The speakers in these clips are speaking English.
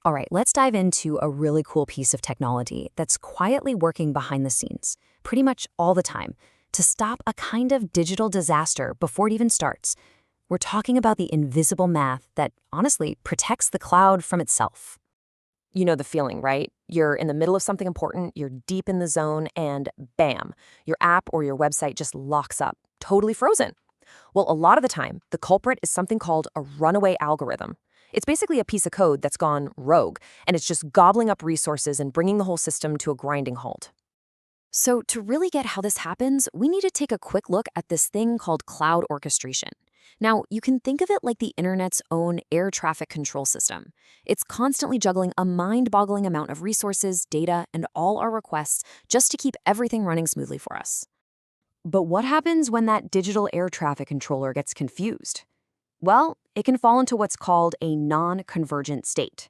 All right, let's dive into a really cool piece of technology that's quietly working behind the scenes, pretty much all the time, to stop a kind of digital disaster before it even starts. We're talking about the invisible math that, honestly, protects the cloud from itself. You know the feeling, right? You're in the middle of something important, you're deep in the zone, and bam, your app or your website just locks up, totally frozen. Well, a lot of the time, the culprit is something called a runaway algorithm. It's basically a piece of code that's gone rogue, and it's just gobbling up resources and bringing the whole system to a grinding halt. So, to really get how this happens, we need to take a quick look at this thing called cloud orchestration. Now, you can think of it like the internet's own air traffic control system. It's constantly juggling a mind-boggling amount of resources, data, and all our requests just to keep everything running smoothly for us. But what happens when that digital air traffic controller gets confused? Well, it can fall into what's called a non-convergent state.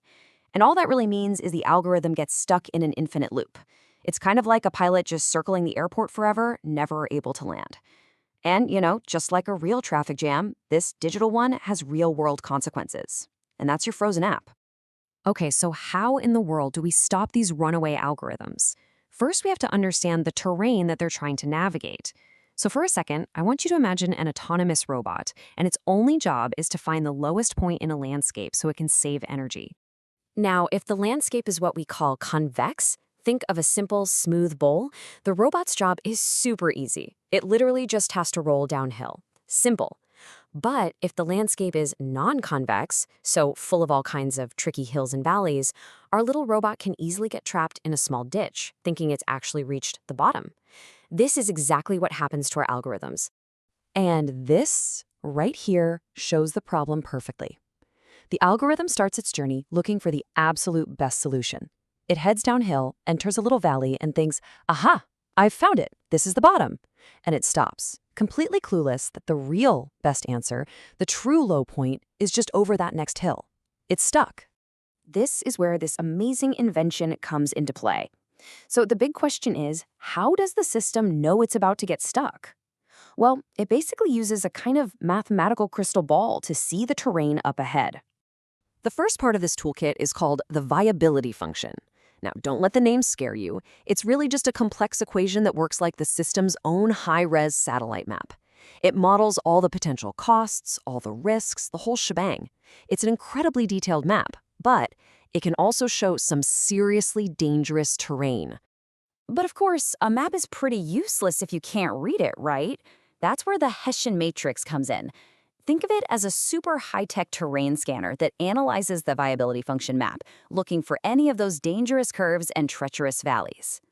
And all that really means is the algorithm gets stuck in an infinite loop. It's kind of like a pilot just circling the airport forever, never able to land. And, just like a real traffic jam, this digital one has real-world consequences. And that's your frozen app. Okay, so how in the world do we stop these runaway algorithms? First, we have to understand the terrain that they're trying to navigate. So for a second, I want you to imagine an autonomous robot, and its only job is to find the lowest point in a landscape so it can save energy. Now, if the landscape is what we call convex, think of a simple, smooth bowl, the robot's job is super easy. It literally just has to roll downhill. Simple. But if the landscape is non-convex, so full of all kinds of tricky hills and valleys, our little robot can easily get trapped in a small ditch, thinking it's actually reached the bottom. This is exactly what happens to our algorithms. And this, right here, shows the problem perfectly. The algorithm starts its journey looking for the absolute best solution. It heads downhill, enters a little valley, and thinks, aha, I've found it. This is the bottom. And it stops, completely clueless that the real best answer, the true low point, is just over that next hill. It's stuck. This is where this amazing invention comes into play. So the big question is, how does the system know it's about to get stuck? Well, it basically uses a kind of mathematical crystal ball to see the terrain up ahead. The first part of this toolkit is called the viability function. Now, don't let the name scare you. It's really just a complex equation that works like the system's own high-res satellite map. It models all the potential costs, all the risks, the whole shebang. It's an incredibly detailed map, but it can also show some seriously dangerous terrain. But of course, a map is pretty useless if you can't read it, right? That's where the Hessian matrix comes in. Think of it as a super high-tech terrain scanner that analyzes the viability function map, looking for any of those dangerous curves and treacherous valleys.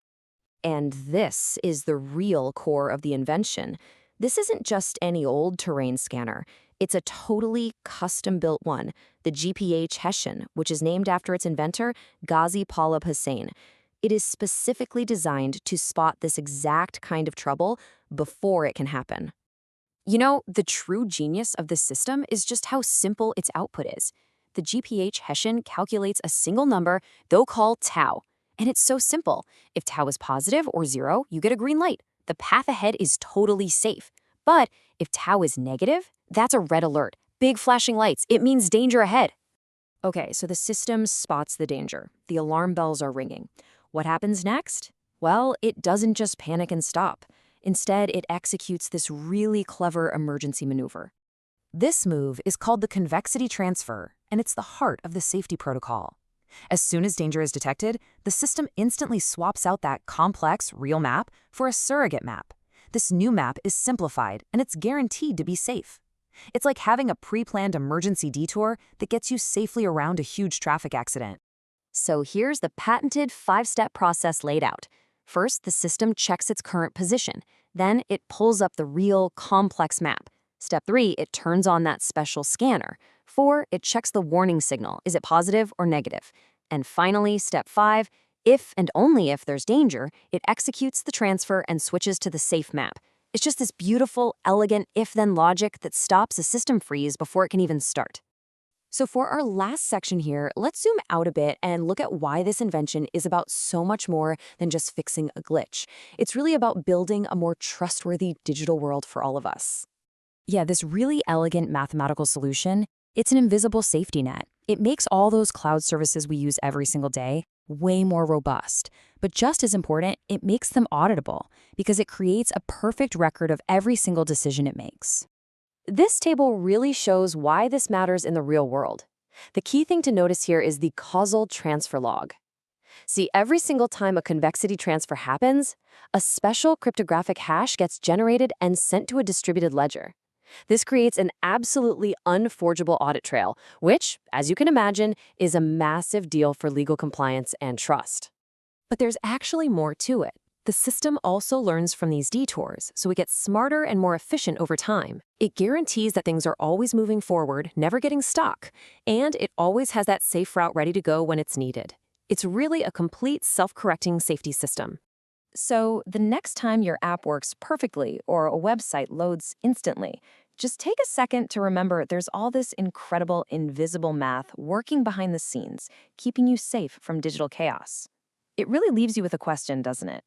And this is the real core of the invention. This isn't just any old terrain scanner. It's a totally custom-built one, the GPH Hessian, which is named after its inventor, Gazi Pollob Hussain. It is specifically designed to spot this exact kind of trouble before it can happen. You know, the true genius of this system is just how simple its output is. The GPH Hessian calculates a single number they'll call tau. And it's so simple. If tau is positive or 0, you get a green light. The path ahead is totally safe. But if tau is negative, that's a red alert. Big flashing lights. It means danger ahead. Okay, so the system spots the danger. The alarm bells are ringing. What happens next? Well, it doesn't just panic and stop. Instead, it executes this really clever emergency maneuver. This move is called the convexity transfer, and it's the heart of the safety protocol. As soon as danger is detected, the system instantly swaps out that complex, real map for a surrogate map. This new map is simplified, and it's guaranteed to be safe. It's like having a pre-planned emergency detour that gets you safely around a huge traffic accident. So here's the patented 5-step process laid out. First, the system checks its current position. Then it pulls up the real, complex map. Step 3, it turns on that special scanner. 4, it checks the warning signal. Is it positive or negative? And finally, step 5, if and only if there's danger, it executes the transfer and switches to the safe map. It's just this beautiful, elegant if-then logic that stops a system freeze before it can even start. So for our last section here, let's zoom out a bit and look at why this invention is about so much more than just fixing a glitch. It's really about building a more trustworthy digital world for all of us. Yeah, this really elegant mathematical solution, it's an invisible safety net. It makes all those cloud services we use every single day way more robust. But just as important, it makes them auditable because it creates a perfect record of every single decision it makes. This table really shows why this matters in the real world. The key thing to notice here is the causal transfer log. See, every single time a convexity transfer happens, a special cryptographic hash gets generated and sent to a distributed ledger. This creates an absolutely unforgeable audit trail, which, as you can imagine, is a massive deal for legal compliance and trust. But there's actually more to it. The system also learns from these detours, so it gets smarter and more efficient over time. It guarantees that things are always moving forward, never getting stuck, and it always has that safe route ready to go when it's needed. It's really a complete self-correcting safety system. So the next time your app works perfectly or a website loads instantly, just take a second to remember there's all this incredible invisible math working behind the scenes, keeping you safe from digital chaos. It really leaves you with a question, doesn't it?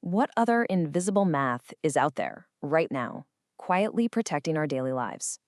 What other invisible math is out there, right now, quietly protecting our daily lives?